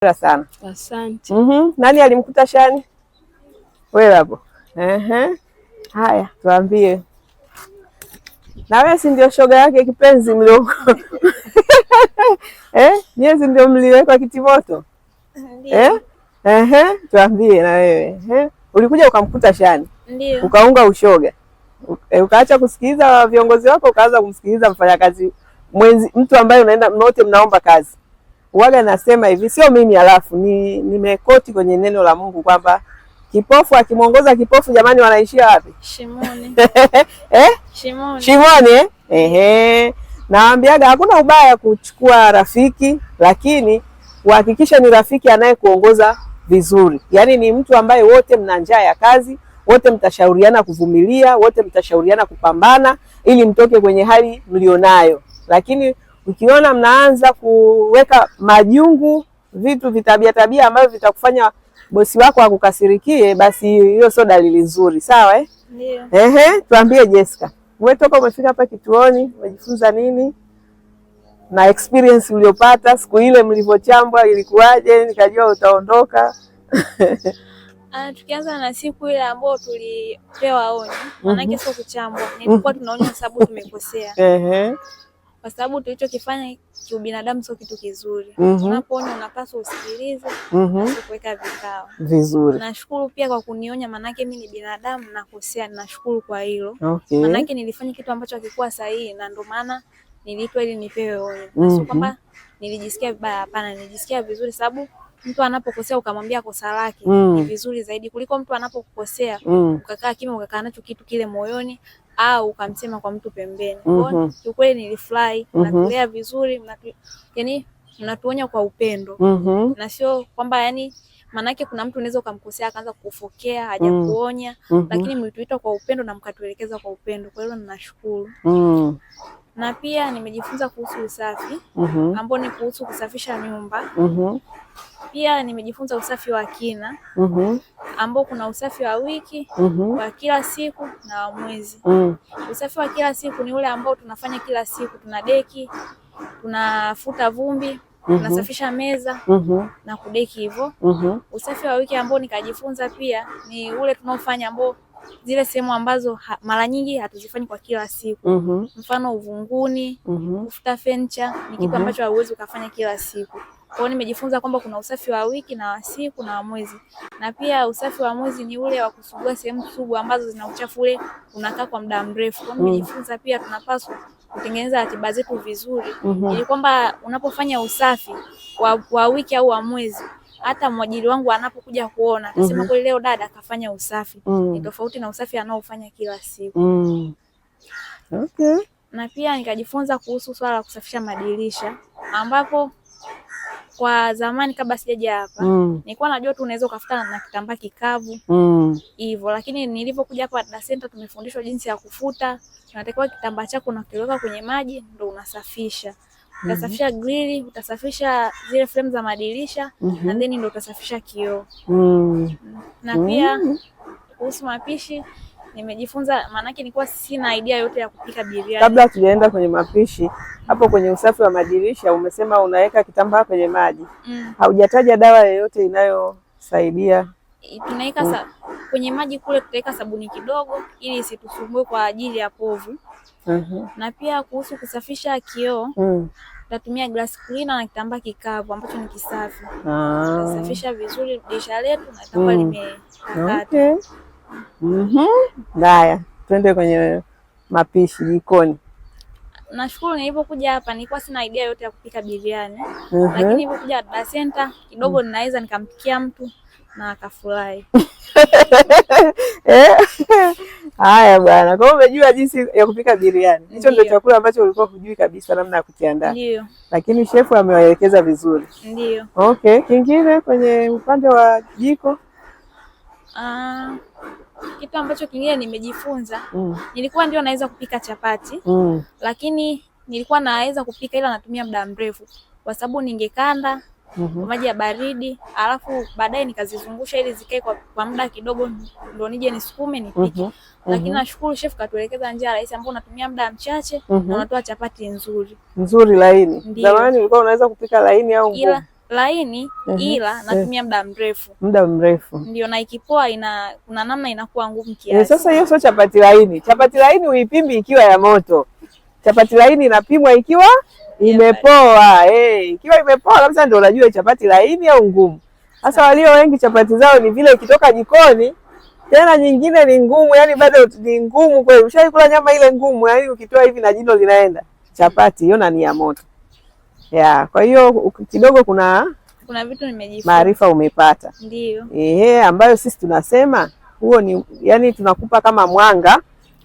Sana. Asante. Nani alimkuta Shani? Wewe hapo. Haya, tuambie. Na wewe si ndio shoga yake kipenzi mlioko? Nyezi ndio mliwekwa kitimoto? Ndio. Tuambie na wewe. Ulikuja ukamkuta Shani? Ndio. Ukaunga ushoga. Ukaacha kusikiliza viongozi wako ukaanza kumsikiliza mfanyakazi mwenzi, mtu ambaye unaenda wote mnaomba kazi. Uwaga nasema hivi, sio mimi, alafu nimekoti kwenye neno la Mungu kwamba kipofu akimwongoza kipofu, jamani, wanaishia wapi? Shimoni. Shimoni. Shimoni. Naambiaga hakuna ubaya kuchukua rafiki, lakini uhakikishe ni rafiki anayekuongoza vizuri. Yaani ni mtu ambaye wote mna njaa ya kazi, wote mtashauriana kuvumilia, wote mtashauriana kupambana ili mtoke kwenye hali mlionayo. Lakini ukiona mnaanza kuweka majungu, vitu vitabia ambavyo vitakufanya bosi wako akukasirikie, basi hiyo sio dalili nzuri. Sawa Ndio. Tuambie Jessica. Wewe toka umefika hapa kituoni, umejifunza nini? Na experience uliyopata siku ile mlivyochambwa ilikuwaje? Nikajua utaondoka. Tukianza na siku ile ambayo tulipewa onyo, maana sio kuchambwa. Nilikuwa tunaonywa sababu tumekosea. Kwa sababu tulichokifanya kiubinadamu sio kitu kizuri. Unapoona unapaswa usikilize, kuweka vikao vizuri. Nashukuru pia kwa kunionya, manake mimi ni binadamu nakosea, nashukuru kwa hilo. Okay. Manake nilifanya kitu ambacho hakikuwa sahihi na ndio maana niliitwa ili nipewe onyo. Sio kwamba nilijisikia vibaya, hapana, nilijisikia vizuri sababu mtu anapokosea ukamwambia kosa lake ni vizuri zaidi kuliko mtu anapokukosea ukakaa kimya ukakaa nacho kitu kile moyoni au ukamsema kwa mtu pembeni. Kwa kweli nilifurahi, natulea vizuri, yani mnatuonya kwa upendo. Na sio kwamba yani manake kuna mtu unaweza ukamkosea akaanza kukufokea hajakuonya, lakini mlituita kwa upendo na mkatuelekeza kwa upendo. Kwa hiyo ninashukuru. Na pia nimejifunza kuhusu usafi ambao ni kuhusu kusafisha nyumba. Pia nimejifunza usafi wa kina ambao kuna usafi wa wiki, wa kila siku na wa mwezi. Usafi wa kila siku ni ule ambao tunafanya kila siku, tunadeki, tunafuta vumbi, tunasafisha meza na kudeki hivyo. Usafi wa wiki ambao nikajifunza pia ni ule tunaofanya ambao zile sehemu ambazo mara nyingi hatuzifanyi kwa kila siku. Mfano uvunguni, kufuta furniture ni kitu ambacho hauwezi ukafanya kila siku. Kwa hiyo nimejifunza kwamba kuna usafi wa wiki na wa siku na wa mwezi. Na pia usafi wa mwezi ni ule wa kusugua sehemu sugu ambazo zina uchafu ule unakaa kwa muda mrefu. Kwa hiyo nimejifunza pia tunapaswa kutengeneza ratiba zetu vizuri ili kwamba unapofanya usafi wa wiki au wa mwezi, hata mwajiri wangu anapokuja kuona atasema kwa leo dada akafanya usafi. Ni tofauti na usafi anaofanya kila siku. Okay. Na pia nikajifunza kuhusu swala la kusafisha madirisha ambapo kwa zamani kabla sijaja hapa nilikuwa najua tu unaweza ukafuta na kitambaa kikavu hivyo, lakini nilipokuja hapa Dada Center tumefundishwa jinsi ya kufuta. Unatakiwa kitambaa chako unakiweka kwenye maji ndio unasafisha. Utasafisha grili, utasafisha zile frame za madirisha na then ndio utasafisha kioo. Na pia kuhusu mapishi nimejifunza, maanake nilikuwa sina idea yote ya kupika biriani. Kabla tujaenda kwenye mapishi, hapo kwenye usafi wa madirisha umesema unaweka kitambaa kwenye maji. Haujataja dawa yoyote inayosaidia? Tunaweka kwenye maji kule, tutaweka sabuni kidogo ili isitusumbue kwa ajili ya povu. Na pia kuhusu kusafisha kioo, tutatumia glass cleaner na kitambaa kikavu ambacho ni kisafi. Tutasafisha vizuri dirisha letu na itakuwa limekata. Haya, twende kwenye mapishi jikoni. Nashukuru nilipokuja hapa nilikuwa sina idea yote ya kupika biriani. Lakini nilipokuja Dada Center kidogo ninaweza nikampikia mtu na akafurahi. Haya bwana, kwa hiyo umejua jinsi ya kupika biriani. Hicho ndio chakula ambacho ulikuwa hujui kabisa namna ya kukiandaa. Ndio. Lakini shefu amewaelekeza vizuri. Ndio. Okay, kingine kwenye upande wa jiko? Kitu ambacho kingine nimejifunza, nilikuwa ndio naweza kupika chapati, lakini nilikuwa naweza kupika ila natumia muda mrefu kwa sababu ningekanda kwa maji ya baridi, alafu baadaye nikazizungusha ili zikae kwa muda kidogo ndio nije nisukume nipike. Lakini nashukuru chef katuelekeza njia rahisi ambayo unatumia muda mchache na unatoa chapati nzuri laini. Zamani ulikuwa unaweza kupika laini au ngumu? laini ila natumia muda mrefu. Muda mrefu. Ndio, na ikipoa kuna namna inakuwa ngumu kiasi. Sasa hiyo sio chapati laini. Chapati laini uipimbi ikiwa ya moto. Chapati laini inapimwa ikiwa imepoa. Ikiwa imepoa kabisa ndio unajua chapati laini au ngumu. Sasa walio wengi chapati zao ni vile ikitoka jikoni tena nyingine ni ngumu, yani bado ni ngumu kweli. Ushaikula nyama ile ngumu, yani ukitoa hivi na jino linaenda. Chapati hiyo na ni ya moto. Kwa hiyo kidogo kuna vitu nimejifunza. Maarifa umepata. Ndio. Ambayo sisi tunasema huo ni yani tunakupa kama mwanga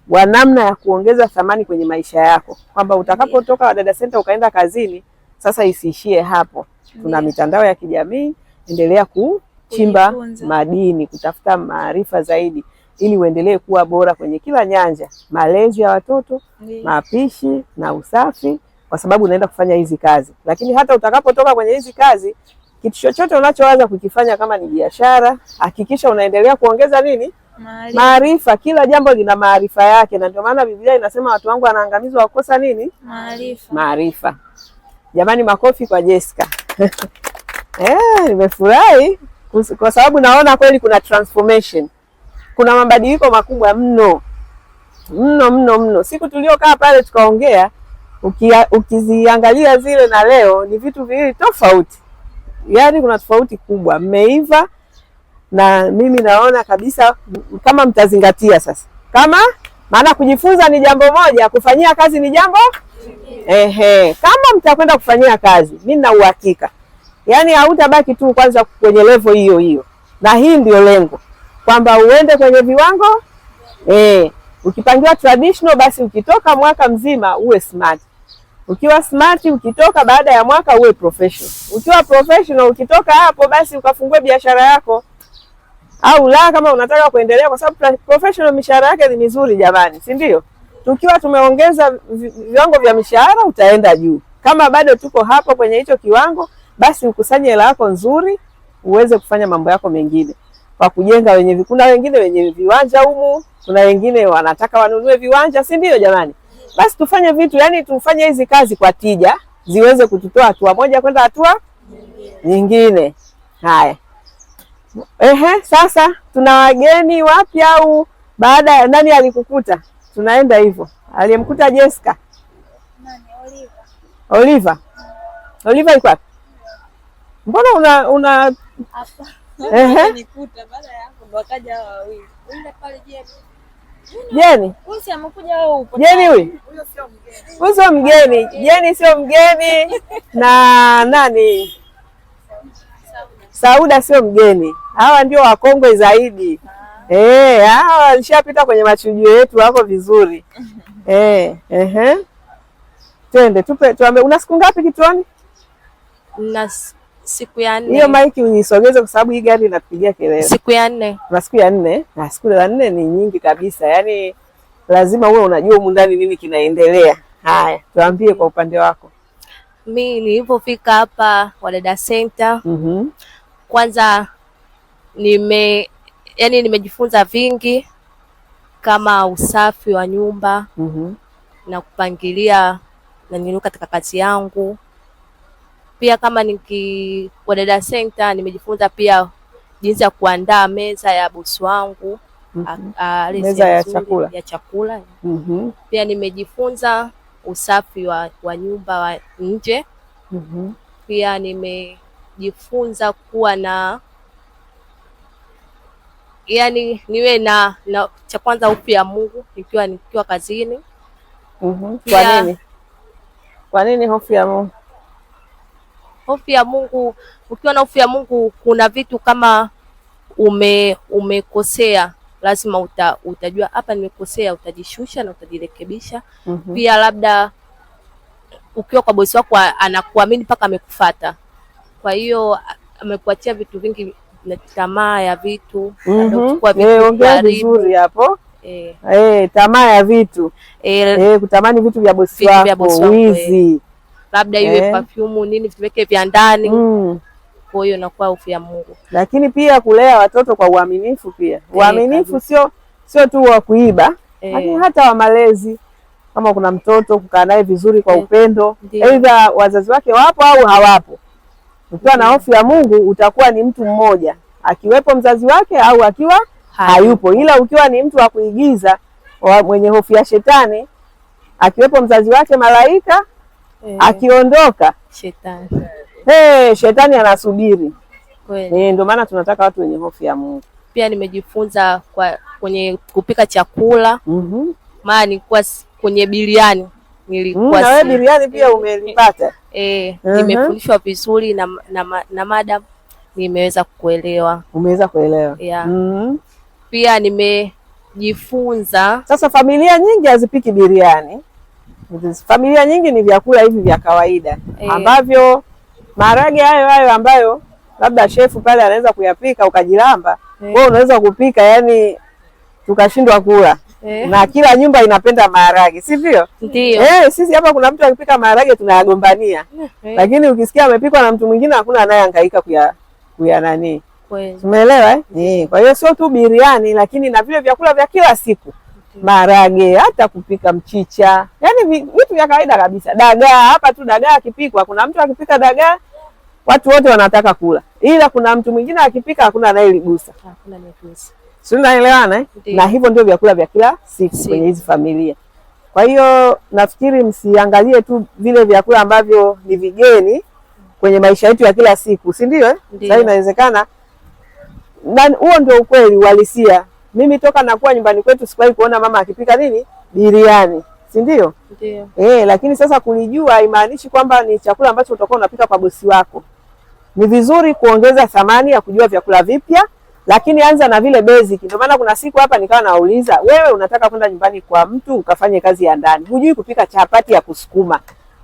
wa namna ya kuongeza thamani kwenye maisha yako. Kwamba utakapotoka Wadada Center ukaenda kazini, sasa isiishie hapo. Tuna mitandao ya kijamii, endelea kuchimba madini, kutafuta maarifa zaidi ili uendelee kuwa bora kwenye kila nyanja, malezi ya watoto, mapishi na usafi, kwa sababu unaenda kufanya hizi kazi. Lakini hata utakapotoka kwenye hizi kazi, kitu chochote unachoanza kukifanya kama ni biashara, hakikisha unaendelea kuongeza nini? Maarifa. Kila jambo lina maarifa yake, na ndio maana Biblia inasema watu wangu wanaangamizwa wakosa nini? Maarifa. Jamani, makofi kwa Jessica. Nimefurahi kwa sababu naona kweli kuna transformation. Kuna mabadiliko makubwa mno. Siku tuliokaa pale tukaongea, ukiziangalia zile na leo ni vitu viwili tofauti. Yaani kuna tofauti kubwa. Mmeiva na mimi naona kabisa kama mtazingatia sasa. Maana kujifunza ni jambo moja, kufanyia kazi ni jambo. Kama mtakwenda kufanyia kazi, mimi nina uhakika. Yaani hautabaki tu kwanza kwenye level hiyo. Na hii ndio lengo. Kwamba uende kwenye viwango. Ukipangiwa traditional basi ukitoka mwaka mzima uwe smart. Ukiwa smart ukitoka baada ya mwaka uwe professional. Ukiwa professional ukitoka hapo basi ukafungue biashara yako. Au la kama unataka kuendelea, kwa sababu professional mishahara yake ni mizuri jamani, si ndio? Tukiwa tumeongeza viwango vya mishahara utaenda juu. Kama bado tuko hapo kwenye hicho kiwango, basi ukusanye hela yako nzuri uweze kufanya mambo yako mengine. Kwa kujenga kuna wengine wenye viwanja humu, kuna wengine wanataka wanunue viwanja, si ndio jamani? Basi tufanye vitu, yani tufanye hizi kazi kwa tija, ziweze kututoa hatua moja kwenda hatua nyingine. Haya. Sasa tuna wageni wapya au baada ya nani alikukuta? Tunaenda hivyo. Aliyemkuta Jessica? Nani? Oliva. Oliva yuko wapi? Mbona una hapa? Nikuta baada ya hapo ndo wakaja wawili. Yule pale Jeni? Huyu si amekuja wewe upo. Jeni huyu? Huyu sio mgeni. Jeni sio mgeni na nani? Sauda sio mgeni. Hawa ndio wakongwe zaidi. Hawa walishapita kwenye machujio yetu, wako vizuri. Twende tuambie una siku ngapi kituoni? Na siku ya 4. Hiyo maiki unisogeze kwa sababu hii gari inapigia kelele. Siku ya 4. Na siku ya 4, na siku ya 4 ni nyingi kabisa. Yaani lazima uwe unajua humu ndani nini kinaendelea. Haya, tuambie kwa upande wako. Mimi nilipofika hapa Wadada Center, kwanza nimejifunza vingi kama usafi wa nyumba na kupangilia na nini katika kazi yangu. Pia kama Wadada Center nimejifunza pia jinsi ya kuandaa meza ya bosi wangu, meza ya chakula. Pia nimejifunza usafi wa nyumba wa nje. Pia nimejifunza kuwa na niwe na cha kwanza hofu ya Mungu nikiwa kazini. Kwa nini hofu ya Mungu? Hofu ya Mungu, ukiwa na hofu ya Mungu kuna vitu kama umekosea lazima utajua hapa nimekosea, utajishusha na utajirekebisha. Pia labda ukiwa kwa bosi wako anakuamini mpaka amekufuata. Kwa hiyo amekuachia vitu vingi na tamaa ya vitu. Ongea vizuri hapo. Tamaa ya vitu. Kutamani vitu vya bosi wako, wizi. Labda iwe perfume nini viweke vya ndani. Kwa hiyo inakuwa hofu ya Mungu. Lakini pia kulea watoto kwa uaminifu pia. Uaminifu sio tu wa kuiba, lakini hata wa malezi. Kama kuna mtoto kukaa naye vizuri kwa upendo, aidha wazazi wake wapo au hawapo. Ukiwa na hofu ya Mungu utakuwa ni mtu mmoja, akiwepo mzazi wake au akiwa hayupo. Ila ukiwa ni mtu wa kuigiza, mwenye hofu ya shetani, akiwepo mzazi wake malaika, akiondoka shetani anasubiri. Ndio maana tunataka watu wenye hofu ya Mungu. Pia nimejifunza kwenye kupika chakula. Maana nilikuwa kwenye biriani nilikuwa na wewe biriani pia umelipata? Nimefundishwa vizuri na madam, nimeweza kuelewa. Umeweza kuelewa? Yeah. Pia nimejifunza sasa, familia nyingi hazipiki biriani. Familia nyingi ni vyakula hivi vya kawaida ambavyo maharage hayo ambayo labda shefu pale anaweza kuyapika ukajilamba, wewe unaweza kupika, yani tukashindwa kula. Na kila nyumba inapenda maharage, si ndio? Ndio. Sisi hapa kuna mtu akipika maharage tunayagombania. Lakini ukisikia amepikwa na mtu mwingine hakuna anayehangaika kuya nani. Umeelewa Kwa hiyo sio tu biriani, lakini na vile vyakula vya kila siku. Maharage, hata kupika mchicha, yani vitu vya kawaida kabisa. Dagaa, hapa tu dagaa akipikwa, kuna mtu akipika dagaa watu wote wanataka kula. Ila kuna mtu mwingine akipika hakuna anayeligusa. Hakuna anayegusa. Si unaelewana Na hivyo ndio vyakula vya kila siku kwenye hizi familia. Kwa hiyo nafikiri msiangalie tu vile vyakula ambavyo ni vigeni kwenye maisha yetu ya kila siku, si ndio? Sasa inawezekana, huo ndio ukweli uhalisia. Mimi toka nakuwa nyumbani kwetu sikuwahi kuona mama akipika nini? Biriani, si ndio? Ndio. Lakini sasa kulijua haimaanishi kwamba ni chakula ambacho utakuwa unapika kwa bosi wako. Ni vizuri kuongeza thamani ya kujua vyakula vipya, lakini anza na vile basic. Ndio maana kuna siku hapa nikawa nauliza, wewe unataka kwenda nyumbani kwa mtu ukafanye kazi ya ndani, hujui kupika chapati ya kusukuma,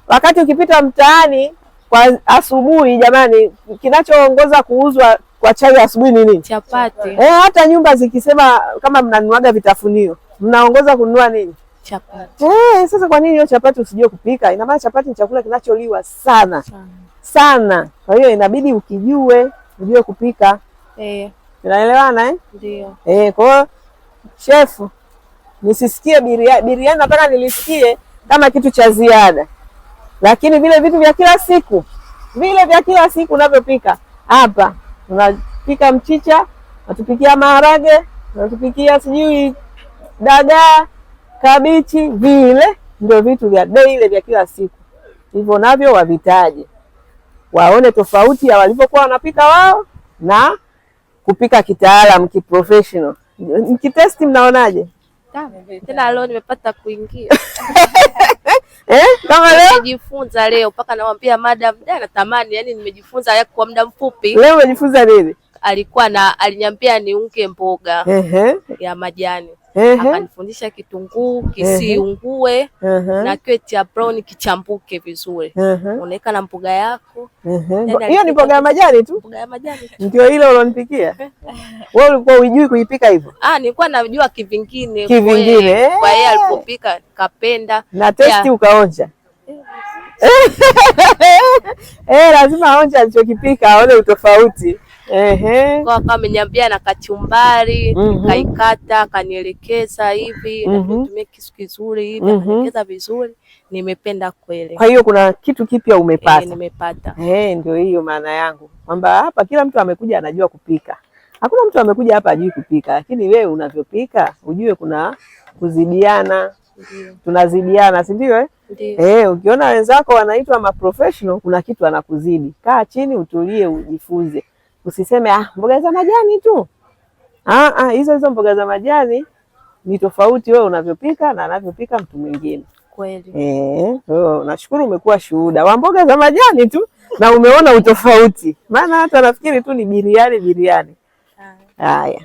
wakati ukipita mtaani kwa asubuhi, jamani, kinachoongoza kuuzwa kwa chai asubuhi ni nini? Chapati. Hata nyumba zikisema kama mnanuaga vitafunio, mnaongoza kununua nini? Chapati. Sasa kwa nini hiyo chapati usijue kupika? Ina maana chapati ni chakula kinacholiwa sana. Kwa hiyo inabidi ujue kupika. Tunaelewana Ndio. Kwa hiyo shefu, nisisikie biriani nataka nilisikie kama kitu cha ziada. Lakini vile vitu vya kila siku unavyopika. Hapa unapika mchicha, unatupikia maharage, unatupikia sijui dagaa, kabichi, vile ndio vitu vya daily vya kila siku. Hivyo navyo wavitaje. Waone tofauti ya walivyokuwa wanapika wao na kupika kitaalamu kiprofessional. Mkitesti mnaonaje? Tena leo nimepata kuingia. Kama leo nimejifunza leo mpaka namwambia madam, natamani, yani nimejifunza kwa muda mfupi. Leo umejifunza nini? Aliniambia niunge mboga ya majani. Akanifundisha kitunguu kisiungue na kiwe cha brown kichambuke vizuri. Unaweka na mboga yako. Hiyo ni mboga ya majani tu? Mboga ya majani. Ndio ile ulonipikia? Wewe ulikuwa hujui kuipika hivyo? Nilikuwa najua kivingine. Kwa yeye alipopika kapenda. Na testi ukaonja. Lazima aonje alichokipika aone utofauti. Kwa kama ameniambia na kachumbari, nikaikata, kanielekeza hivi, na kutumia kisu kizuri hivi, kanielekeza vizuri, nimependa kweli. Kwa hiyo kuna kitu kipya umepata? Nimepata. Ndio hiyo maana yangu. Kwamba hapa kila mtu amekuja anajua kupika. Hakuna mtu amekuja hapa hajui kupika, lakini wewe unavyopika ujue kuna kuzidiana. Tunazidiana, si ndio? Ukiona wenzako wanaitwa maprofessional, kuna kitu anakuzidi. Kaa chini utulie ujifunze. Usiseme mboga za majani tu. Hizo mboga za majani ni tofauti wewe unavyopika na anavyopika mtu mwingine. Kweli. Nashukuru umekuwa shuhuda wa mboga za majani tu na umeona utofauti. Maana hata nafikiri tu ni biriani. Haya.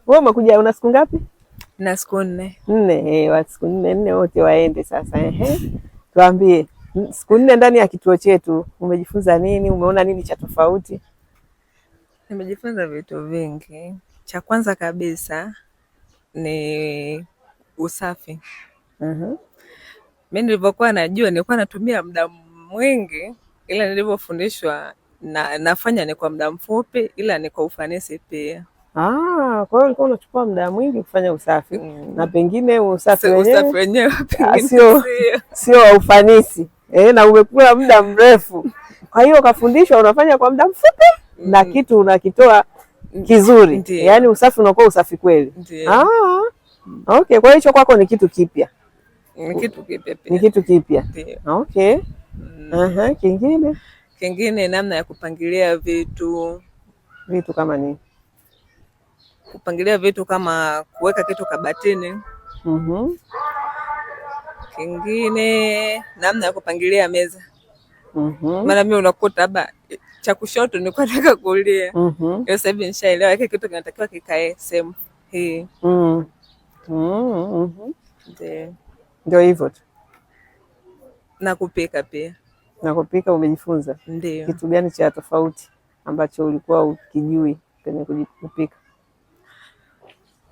Wewe umekuja una siku ngapi? Na siku 4. 4. Wa siku 4 wote waende sasa. Tuambie. Siku 4 ndani ya kituo chetu umejifunza nini? Umeona nini cha tofauti? Nimejifunza vitu vingi. Cha kwanza kabisa ni usafi. Mimi nilivyokuwa najua nilikuwa natumia muda mwingi, ila nilivyofundishwa nafanya ni kwa muda mfupi, ila ni kwa ufanisi pia. Kwa hiyo ulikuwa unachukua muda mwingi kufanya usafi na pengine usafi wenyewe pengine sio wa ufanisi. na umekula muda mrefu. Kwa hiyo ukafundishwa unafanya kwa muda mfupi na kitu unakitoa kizuri. Yaani usafi unakuwa usafi kweli. Okay, kwa hiyo kwako ni kitu kipya. Ni kitu kipya pia. Ni kitu kipya. Okay. Kingine namna ya kupangilia vitu. Vitu kama nini? Kupangilia vitu kama kuweka kitu kabatini. Kingine namna ya kupangilia meza. Maana mimi unakuta labda cha kushoto nilikuwa nataka kulia. Hiyo sasa hivi nishaelewa hiki kitu kinatakiwa kikae sehemu hii. Ndio hivyo tu. Na kupika pia. Na kupika umejifunza? Ndio. Kitu gani cha tofauti ambacho ulikuwa ukijui kwenye kupika?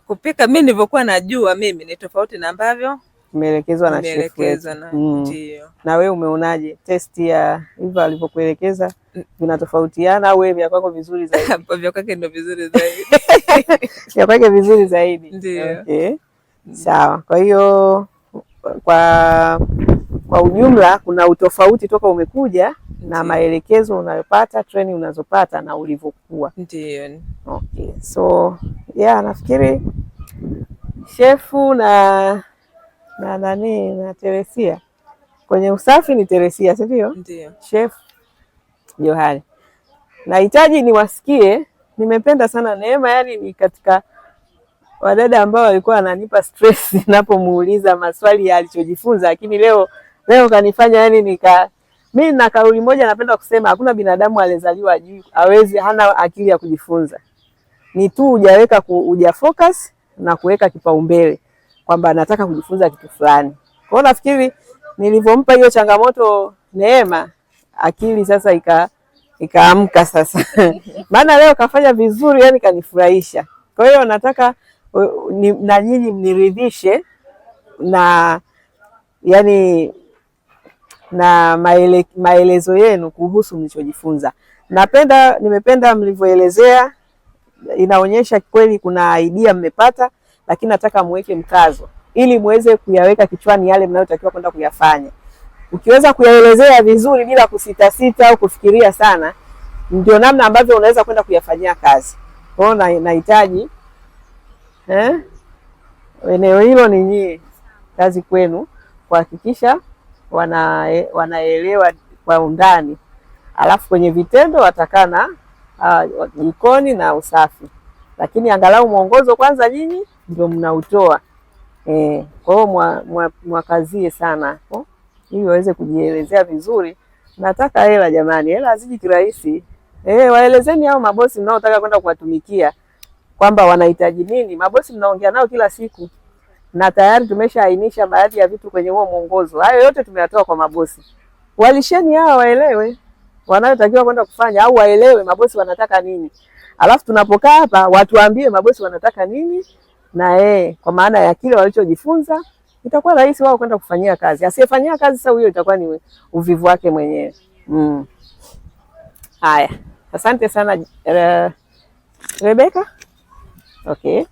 Kupika mimi nilivyokuwa najua mimi ni tofauti na ambavyo umeelekezwa na chef wetu. Ndio. Na wewe umeonaje test ya hivyo alivyokuelekeza vinatofautiana au wewe vya kwako vizuri zaidi? Vya kwake ndio vizuri zaidi. Vya kwake vizuri zaidi. Ndio. Okay. Sawa. Kwa hiyo kwa ujumla kuna utofauti toka umekuja na maelekezo unayopata, training unazopata na ulivyokuwa. Ndio. Okay. So, nafikiri shefu na Teresia. Kwenye usafi ni Teresia, si ndio? Ndio. Chef Johari. Nahitaji niwasikie. Nimependa sana Neema, yani ni katika wadada ambao walikuwa wananipa stress ninapomuuliza maswali ya alichojifunza, lakini leo kanifanya yani mimi na kauli moja napenda kusema hakuna binadamu alizaliwa juu hana akili ya kujifunza. Ni tu huja focus na kuweka kipaumbele kwamba nataka kujifunza kitu fulani. Kwa hiyo nafikiri nilivyompa hiyo changamoto Neema, akili sasa ikaamka sasa. Maana leo kafanya vizuri, yani kanifurahisha. Kwa hiyo nataka na nyinyi mniridhishe na yani na maelezo yenu kuhusu mlichojifunza. Nimependa mlivyoelezea, inaonyesha kweli kuna idea mmepata, lakini nataka muweke mkazo ili muweze kuyaweka kichwani yale mnayotakiwa kwenda kuyafanya. Ukiweza kuyaelezea vizuri bila kusitasita au kufikiria sana, ndio namna ambavyo unaweza kwenda kuyafanyia kazi. Kwa hiyo nahitaji eneo hilo ni nyie, kazi kwenu kuhakikisha wanaelewa kwa undani, alafu kwenye vitendo watakaa na jikoni na usafi, lakini angalau mwongozo kwanza nyinyi ndio mnautoa. Kwa hiyo mwakazie sana ili waweze kujielezea vizuri. Nataka hela jamani, hela haziji kirahisi. Waelezeni hao mabosi mnaotaka kwenda kuwatumikia kwamba wanahitaji nini. Mabosi mnaongea nao kila siku na tayari tumeshaainisha baadhi ya vitu kwenye huo mwongozo. Hayo yote tumeyatoa kwa mabosi. Walisheni hao waelewe wanayotakiwa kwenda kufanya, au waelewe mabosi wanataka nini. Alafu tunapokaa hapa watuambie mabosi wanataka nini, na kwa maana ya kile walichojifunza itakuwa rahisi wao kwenda kufanyia kazi. Asiyefanyia kazi sasa, huyo itakuwa ni uvivu wake mwenyewe. Haya, asante sana Rebecca. Okay.